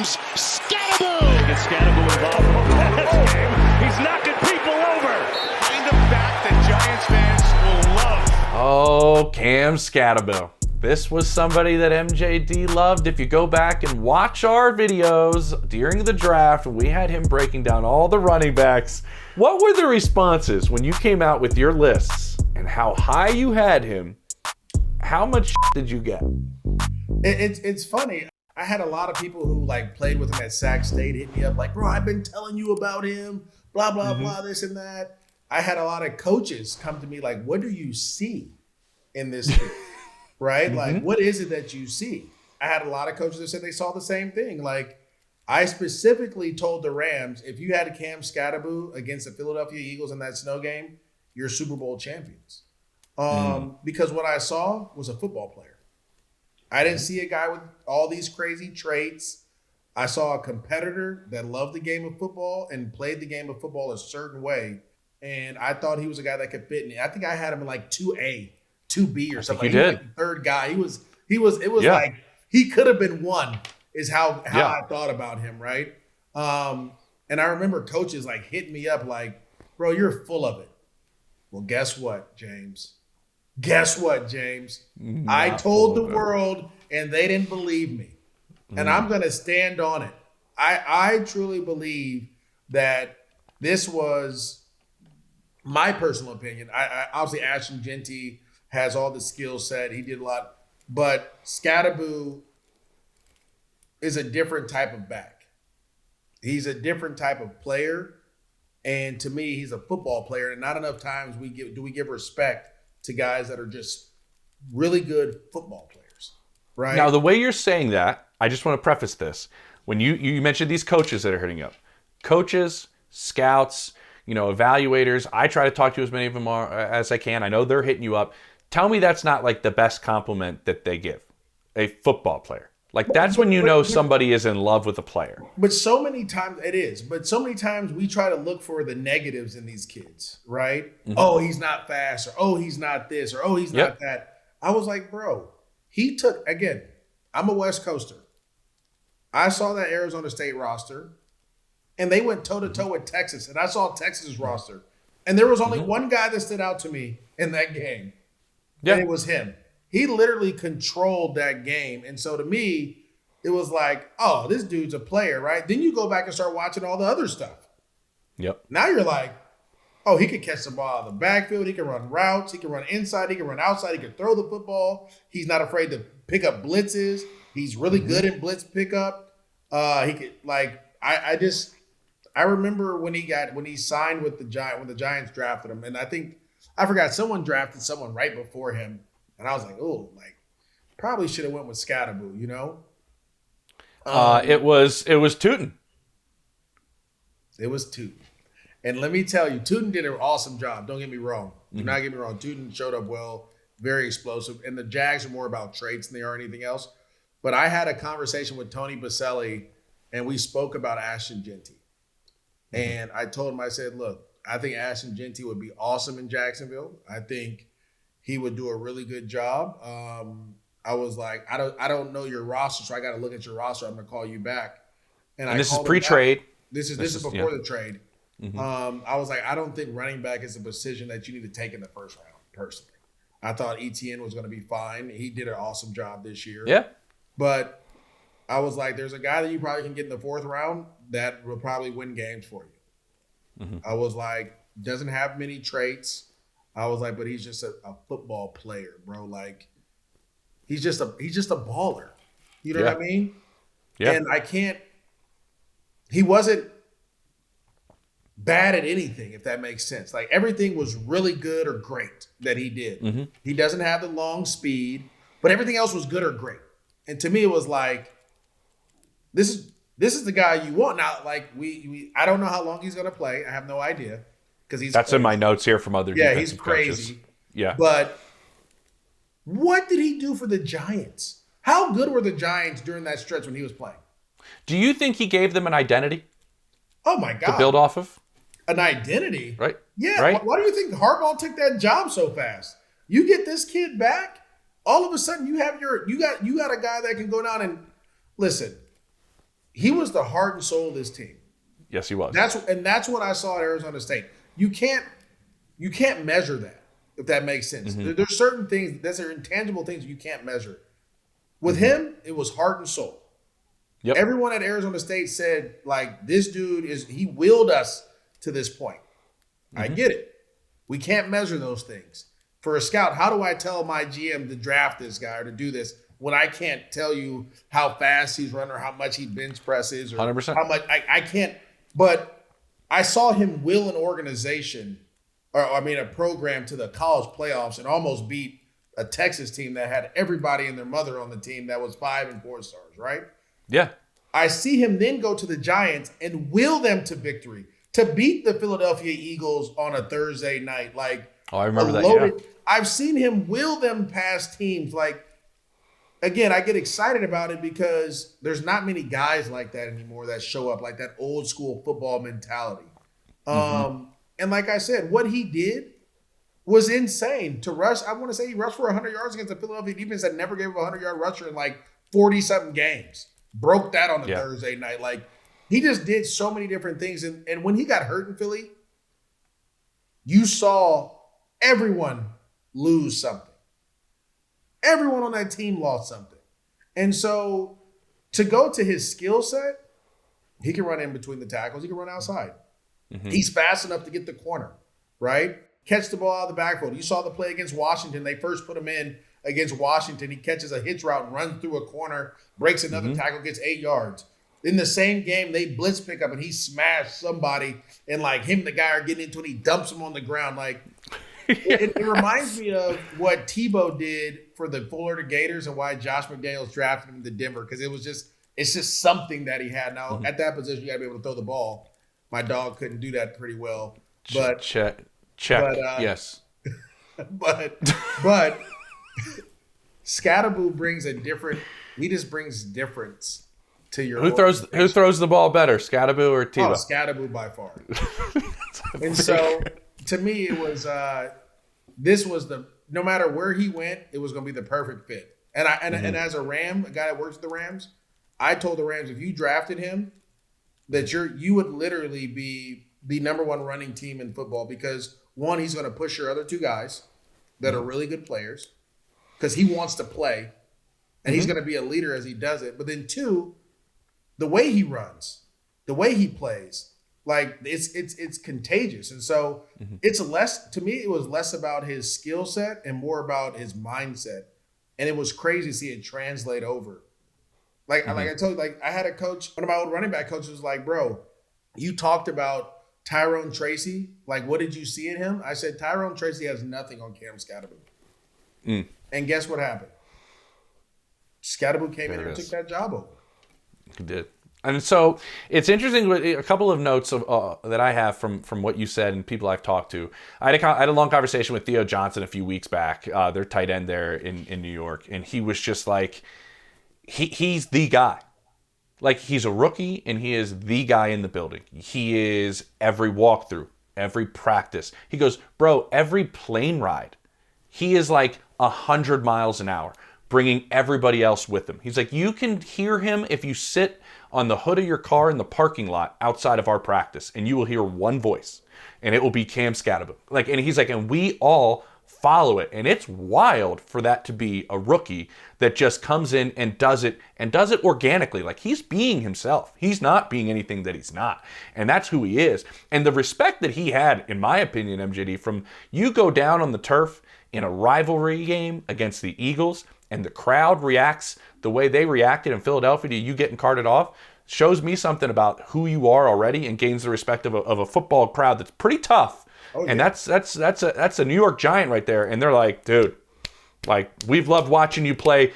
Skattebo. Get Skattebo involved in the pass game. He's knocking people over. Kind of bat that Giants fans will love. Oh, Cam Skattebo. This was somebody that MJD loved. If you go back and watch our videos during the draft, we had him breaking down all the running backs. What were the responses when you came out with your lists and how high you had him? How much did you get? It's funny. I had a lot of people who like played with him at Sac State hit me up like, bro, I've been telling you about him, blah, blah, blah, this and that. I had a lot of coaches come to me like, what do you see in this kid? Right? Like, what is it that you see? I had a lot of coaches that said they saw the same thing. Like, I specifically told the Rams, if you had a Cam Skattebo against the Philadelphia Eagles in that snow game, you're Super Bowl champions. Because what I saw was a football player. I didn't see a guy with all these crazy traits. I saw a competitor that loved the game of football and played the game of football a certain way. And I thought he was a guy that could fit in. I think I had him in like 2A, 2B or something. You did. Like the third guy. It was like he could have been one is how I thought about him, right? And I remember coaches like hitting me up like, bro, you're full of it. Well, guess what, James? I told the world and they didn't believe me. And I'm going to stand on it. I truly believe that this was my personal opinion. I obviously Ashton Jeanty has all the skill set. He did a lot. But Skattebo is a different type of back. He's a different type of player. And to me, he's a football player. And not enough times do we give respect to guys that are just really good football players, right? Now, the way you're saying that, I just want to preface this. When you mentioned these coaches that are hitting up, coaches, scouts, evaluators, I try to talk to as many of them as I can. I know they're hitting you up. Tell me that's not like the best compliment that they give a football player. Like that's when you know somebody is in love with a player. But so many times it is. But so many times we try to look for the negatives in these kids, right? Oh, he's not fast, or oh, he's not this, or oh, he's not that. I was like, bro, again, I'm a West Coaster. I saw that Arizona State roster, and they went toe-to-toe with Texas, and I saw Texas' roster. And there was only one guy that stood out to me in that game, and it was him. He literally controlled that game. And so to me, it was like, oh, this dude's a player, right? Then you go back and start watching all the other stuff. Yep. Now you're like, oh, he could catch the ball out of the backfield. He can run routes. He can run inside. He can run outside. He can throw the football. He's not afraid to pick up blitzes. He's really good in blitz pickup. He could I remember when he signed with the Giants, when the Giants drafted him. And I forgot someone drafted someone right before him. And I was like, oh, probably should have went with Skattebo, It was Tootin. It was Tootin. And let me tell you, Tootin did an awesome job. Don't get me wrong. Do not get me wrong. Tootin showed up well, very explosive. And the Jags are more about traits than they are anything else. But I had a conversation with Tony Baselli, and we spoke about Ashton Jeanty. And I told him, I said, look, I think Ashton Jeanty would be awesome in Jacksonville. I think he would do a really good job. I was like, I don't know your roster, so I got to look at your roster. I'm going to call you back. And this is pre-trade. This is before the trade. I was like, I don't think running back is a position that you need to take in the first round, personally. I thought ETN was going to be fine. He did an awesome job this year. Yeah. But I was like, there's a guy that you probably can get in the fourth round that will probably win games for you. I was like, doesn't have many traits. I was like, but he's just a football player, bro. Like, he's just a baller. You know what I mean? Yeah. And he wasn't bad at anything, if that makes sense. Like, everything was really good or great that he did. He doesn't have the long speed, but everything else was good or great. And to me, it was like, this is the guy you want. Now, like, I don't know how long he's going to play. I have no idea. That's in my notes here from other defensive he's crazy. Coaches. Yeah. But what did he do for the Giants? How good were the Giants during that stretch when he was playing? Do you think he gave them an identity? Oh, my God. To build off of? An identity? Right. Yeah. Right? Why do you think Harbaugh took that job so fast? You get this kid back, all of a sudden you got a guy that can go down and listen. he was the heart and soul of this team. Yes, he was. That's what I saw at Arizona State. You can't measure that, if that makes sense. There's certain things that are intangible things you can't measure. With him, it was heart and soul. Yep. Everyone at Arizona State said, like, this dude he willed us to this point. I get it. We can't measure those things. For a scout, how do I tell my GM to draft this guy or to do this when I can't tell you how fast he's running or how much he bench presses or 100%. how much I can't. But I saw him will an organization a program to the college playoffs and almost beat a Texas team that had everybody and their mother on the team that was 5 and 4 stars, right? Yeah. I see him then go to the Giants and will them to victory to beat the Philadelphia Eagles on a Thursday night. Like, oh, I remember that. Yeah. I've seen him will them past teams. Like, again, I get excited about it because there's not many guys like that anymore that show up, like that old school football mentality. And like I said, what he did was insane to rush. I want to say he rushed for 100 yards against the Philadelphia defense that never gave up a 100-yard rusher in like 40-something games. Broke that on a Thursday night. Like, he just did so many different things. And when he got hurt in Philly, you saw everyone lose something. Everyone on that team lost something. And so to go to his skill set, he can run in between the tackles. He can run outside. He's fast enough to get the corner, right? Catch the ball out of the backfield. You saw the play against Washington. They first put him in against Washington. He catches a hitch route and runs through a corner, breaks another tackle, gets 8 yards. In the same game, they blitz pick up and he smashed somebody, and like him and the guy are getting into it. He dumps him on the ground. Like, it reminds me of what Tebow did for the Florida Gators and why Josh McDaniels drafted him to Denver, because it's just something that he had. Now, at that position, you got to be able to throw the ball. My dog couldn't do that pretty well. But check. Yes. But Skattebo brings he just brings difference to your Who throws the ball better, Skattebo or Tebow? Oh, Skattebo by far. And so to me, it was no matter where he went, it was going to be the perfect fit. And and as a Ram, a guy that works with the Rams, I told the Rams, if you drafted him, that you would literally be the number one running team in football, because one, he's going to push your other two guys that are really good players because he wants to play, and he's going to be a leader as he does it. But then two, the way he runs, the way he plays, like it's contagious. And so it's less, to me, it was less about his skill set and more about his mindset. And it was crazy to see it translate over. Like I told you, like I had a coach, one of my old running back coaches was like, bro, you talked about Tyrone Tracy. Like, what did you see in him? I said, Tyrone Tracy has nothing on Cam Skattebo. And guess what happened? Skattebo came in and took that job over. He did. And so it's interesting. A couple of notes that I have from what you said and people I've talked to. I had a long conversation with Theo Johnson a few weeks back, their tight end there in New York, and he was just like, he's the guy. Like, he's a rookie, and he is the guy in the building. He is every walkthrough, every practice. He goes, bro, every plane ride, he is like 100 miles an hour, bringing everybody else with him. He's like, you can hear him if you sit on the hood of your car in the parking lot outside of our practice, and you will hear one voice, and it will be Cam Skattebo. Like, and he's like, and we all follow it. And it's wild for that to be a rookie that just comes in and does it organically. Like, he's being himself. He's not being anything that he's not. And that's who he is. And the respect that he had, in my opinion, MJD, from you go down on the turf in a rivalry game against the Eagles and the crowd reacts the way they reacted in Philadelphia to you getting carted off, shows me something about who you are already and gains the respect of a football crowd that's pretty tough. Oh, yeah. And that's a New York Giant right there. And they're like, dude, like, we've loved watching you play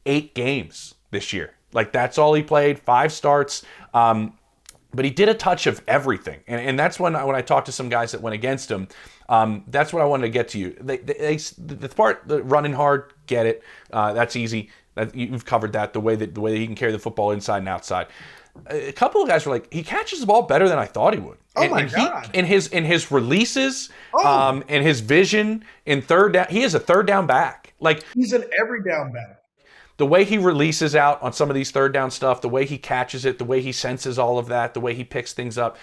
8 games this year. Like, that's all he played, 5 starts. But he did a touch of everything. And that's when I talked to some guys that went against him, that's what I wanted to get to you. The part, the running hard, get it. That's easy. You've covered that, the way that he can carry the football inside and outside. A couple of guys were like, he catches the ball better than I thought he would. Oh, my God. In his releases, and his vision in third down, he is a third down back. Like, he's an every down back. the way he releases out on some of these third down stuff, the way he catches it, the way he senses all of that, the way he picks things up.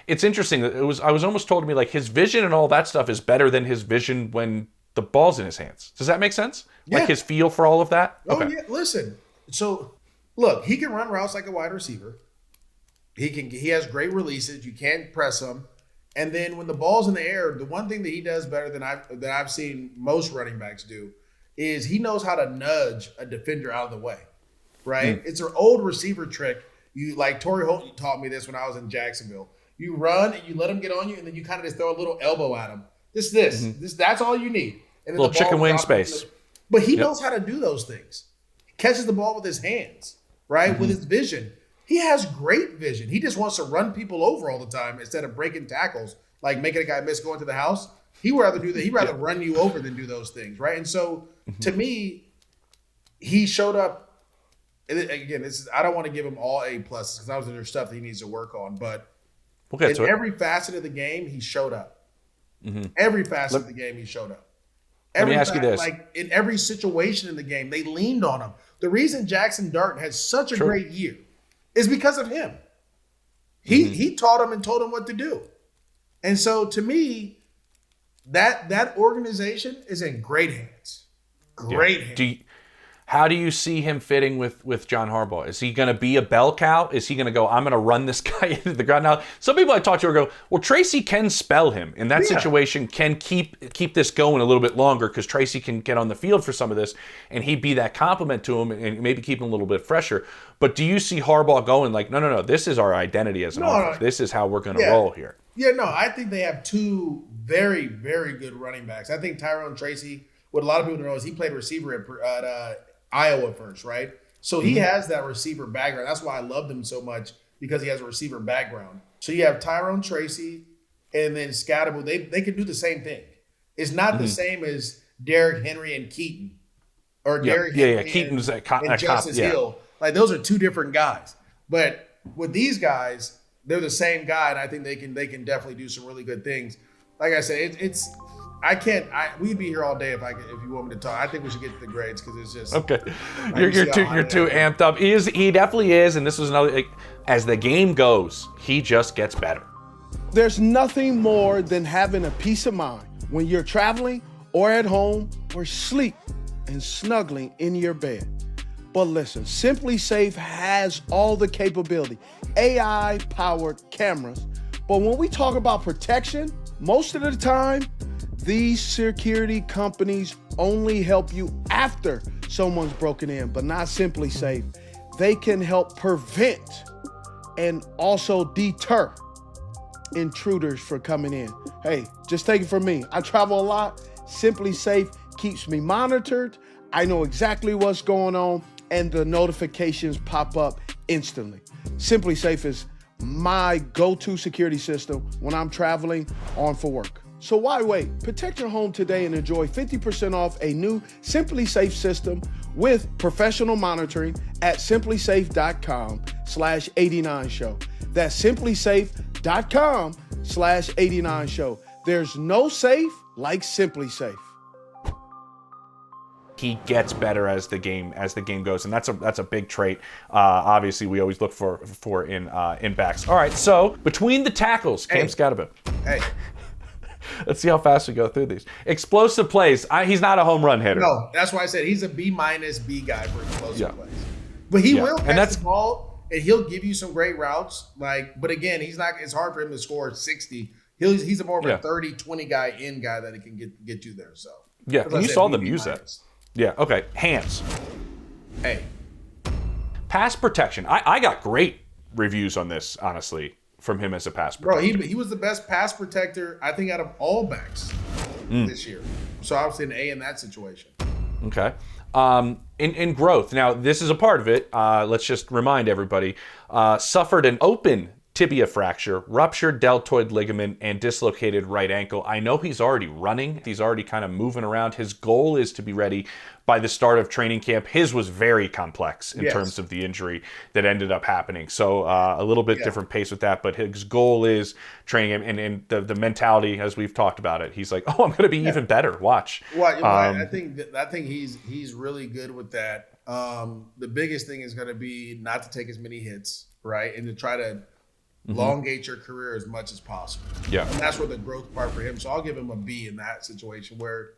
It's interesting that I was almost told to me like his vision and all that stuff is better than his vision when the ball's in his hands. Does that make sense? Yeah. Like his feel for all of that? Oh, yeah. Listen. So, look, he can run routes like a wide receiver. He has great releases. You can't press him. And then when the ball's in the air, the one thing that he does better than I've seen most running backs do is he knows how to nudge a defender out of the way, right? It's an old receiver trick. You like Torrey Holt taught me this when I was in Jacksonville. You run and you let him get on you, and then you kind of just throw a little elbow at him. That's all you need. And then little chicken wing space. But he knows how to do those things. He catches the ball with his hands, right? With his vision. He has great vision. He just wants to run people over all the time instead of breaking tackles, like making a guy miss going to the house. He'd rather do that. He'd rather run you over than do those things, right? And so, to me, he showed up. Again, I don't want to give him all A pluses because obviously there's stuff that he needs to work on. But in every facet of the game, he showed up. Every facet of the game, he showed up. Let me ask you this: like in every situation in the game, they leaned on him. The reason Jackson Dart had such a great year is because of him. He taught him and told him what to do. And so to me, that organization is in great hands. Great hands. How do you see him fitting with John Harbaugh? Is he going to be a bell cow? Is he going to go, I'm going to run this guy into the ground? Now, some people I talk to go, well, Tracy can spell him. In that situation, can keep this going a little bit longer because Tracy can get on the field for some of this, and he'd be that compliment to him and maybe keep him a little bit fresher. But do you see Harbaugh going like, no, this is our identity as an offense. This is how we're going to roll here. Yeah, no, I think they have two very, very good running backs. I think Tyrone Tracy, what a lot of people don't know is he played receiver at Iowa first, right? So he has that receiver background. That's why I loved him so much, because he has a receiver background. So you have Tyrone Tracy and then Skattebo. They can do the same thing. It's not the same as Derrick Henry and Keaton. Or Derrick Henry Keaton's and Justice Hill. Like, those are two different guys. But with these guys, they're the same guy, and I think they can definitely do some really good things. Like I said, we'd be here all day if you want me to talk. I think we should get to the grades because it's just okay. You're too amped up. He definitely is, and this was another. As the game goes, he just gets better. There's nothing more than having a peace of mind when you're traveling or at home or sleep and snuggling in your bed. But listen, Simply Safe has all the capability, AI-powered cameras. But when we talk about protection, most of the time, these security companies only help you after someone's broken in, but not Simply Safe. They can help prevent and also deter intruders from coming in. Hey, just take it from me. I travel a lot. Simply Safe keeps me monitored. I know exactly what's going on, and the notifications pop up instantly. Simply Safe is my go-to security system when I'm traveling on for work. So why wait? Protect your home today and enjoy 50% off a new Simply Safe system with professional monitoring at simplysafe.com/89show. That's simplysafe.com/89show. There's no safe like Simply Safe. He gets better as the game goes, and that's a big trait. Obviously, we always look for in backs. All right, so between the tackles, Cam Skattebo. Hey. Let's see how fast we go through these. Explosive plays. He's not a home run hitter. No, that's why I said he's a B- B guy for explosive plays. But he will catch the ball, and he'll give you some great routes. But again, he's not. It's hard for him to score 60. He's a more of a 30-20 guy that he can get you there. So yeah, and you saw them use that. Yeah. Okay. Hands. Hey. Pass protection. I got great reviews on this, honestly, from him as a pass protector. Bro, he was the best pass protector, I think, out of all backs this year. So obviously an A in that situation. Okay. In growth. Now, this is a part of it. Let's just remind everybody. Suffered an open tibia fracture, ruptured deltoid ligament, and dislocated right ankle. I know he's already running. He's already kind of moving around. His goal is to be ready by the start of training camp. His was very complex in terms of the injury that ended up happening. So a little bit different pace with that, but his goal is training him, and the mentality, as we've talked about it, he's like, oh, I'm going to be even better. Watch. Well, I think he's really good with that. The biggest thing is going to be not to take as many hits, right? And to try to elongate your career as much as possible. Yeah. And that's where the growth part for him. So I'll give him a B in that situation where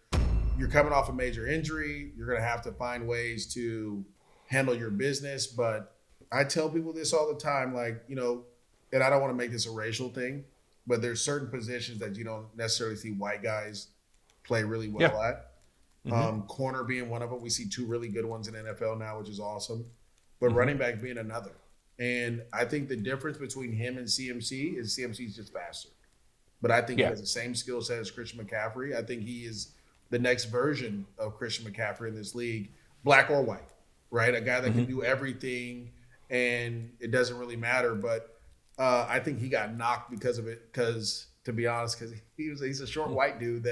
you're coming off a major injury. You're going to have to find ways to handle your business. But I tell people this all the time, like, you know, and I don't want to make this a racial thing, but there's certain positions that you don't necessarily see white guys play really well at. Corner being one of them. We see 2 really good ones in NFL now, which is awesome. But running back being another. And I think the difference between him and CMC is CMC's just faster. But I think he has the same skill set as Christian McCaffrey. I think he is the next version of Christian McCaffrey in this league, black or white, right? A guy that can do everything and it doesn't really matter. But I think he got knocked because of it. Because, to be honest, because he's a short white dude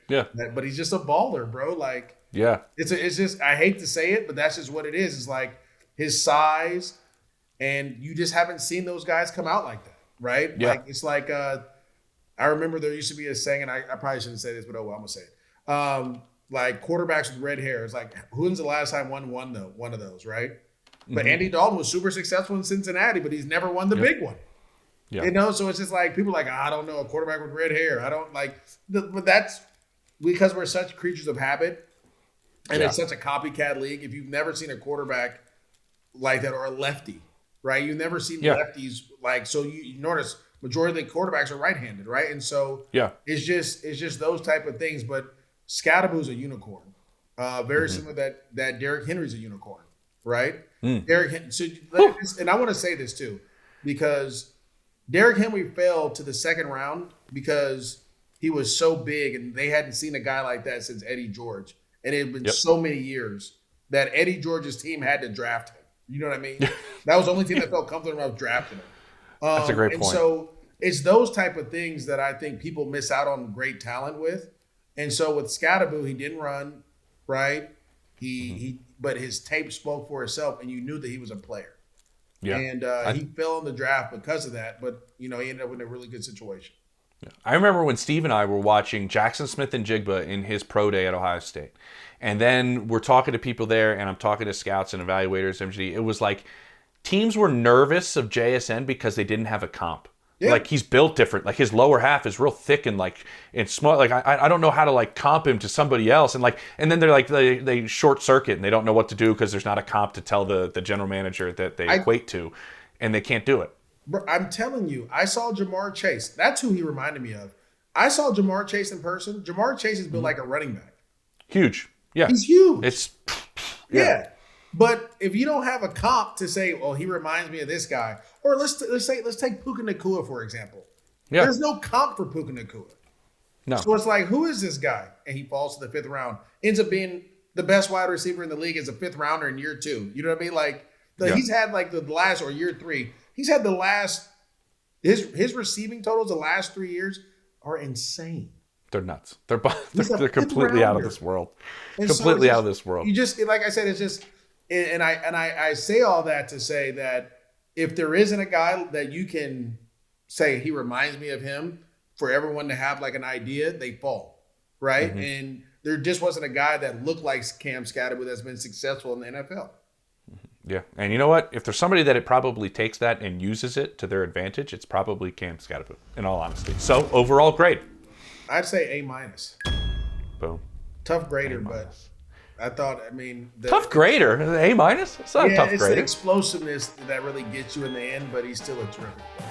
but he's just a baller, bro. Like, it's just, I hate to say it, but that's just what it is. It's like his size, and you just haven't seen those guys come out like that, right? Yeah. Like, it's like, I remember there used to be a saying, and I probably shouldn't say this, but I'm gonna say it. Like quarterbacks with red hair. It's like, when's the last time one of those, right? But Andy Dalton was super successful in Cincinnati, but he's never won the big one. Yeah. You know, so it's just like people are like, I don't know, a quarterback with red hair. I don't like, but that's because we're such creatures of habit, and it's such a copycat league. If you've never seen a quarterback like that or a lefty, right? You've never seen lefties like, so you notice majority of the quarterbacks are right-handed, right? And so it's just those type of things. But Skattebo's a unicorn, very similar that Derrick Henry's a unicorn, right? And I want to say this too, because Derrick Henry fell to the second round because he was so big, and they hadn't seen a guy like that since Eddie George. And it had been so many years that Eddie George's team had to draft him. You know what I mean? That was the only team that felt comfortable enough drafting him. That's a great point. And so it's those type of things that I think people miss out on great talent with. And so with Skattebo, he didn't run, right? But his tape spoke for itself, and you knew that he was a player. Yeah. And he fell in the draft because of that, but he ended up in a really good situation. Yeah. I remember when Steve and I were watching Jackson Smith and Jigba in his pro day at Ohio State. And then we're talking to people there, and I'm talking to scouts and evaluators. It was like teams were nervous of JSN because they didn't have a comp. Yeah. Like, he's built different. Like, his lower half is real thick and small. Like, I don't know how to comp him to somebody else. And then they're like, they short circuit and they don't know what to do because there's not a comp to tell the general manager that they equate to, and they can't do it. Bro, I'm telling you, I saw Jamar Chase. That's who he reminded me of. I saw Jamar Chase in person. Jamar Chase is built like a running back. Huge. Yeah. He's huge. It's yeah. But if you don't have a comp to say, well, he reminds me of this guy, or let's take Puka Nacua, for example. Yeah. There's no comp for Puka Nacua. No. So it's like, who is this guy? And he falls to the 5th round. Ends up being the best wide receiver in the league as a 5th rounder in year 2. You know what I mean? Like, he's had the last, or year 3. He's had the last, his receiving totals the last 3 years are insane. They're nuts. They're completely out of this world. Completely out of this world. You just, like I said, it's just, and I say all that to say that if there isn't a guy that you can say he reminds me of him for everyone to have like an idea, they fall, right? Mm-hmm. And there just wasn't a guy that looked like Cam Skattebo that's been successful in the NFL. Yeah, and you know what? If there's somebody that it probably takes that and uses it to their advantage, it's probably Cam Skattebo, in all honesty. So, overall grade. I'd say A-. Boom. Tough grader, A-. but I thought, tough grader? A-? It's not a tough grader. It's the explosiveness that really gets you in the end, but he's still a terrific player.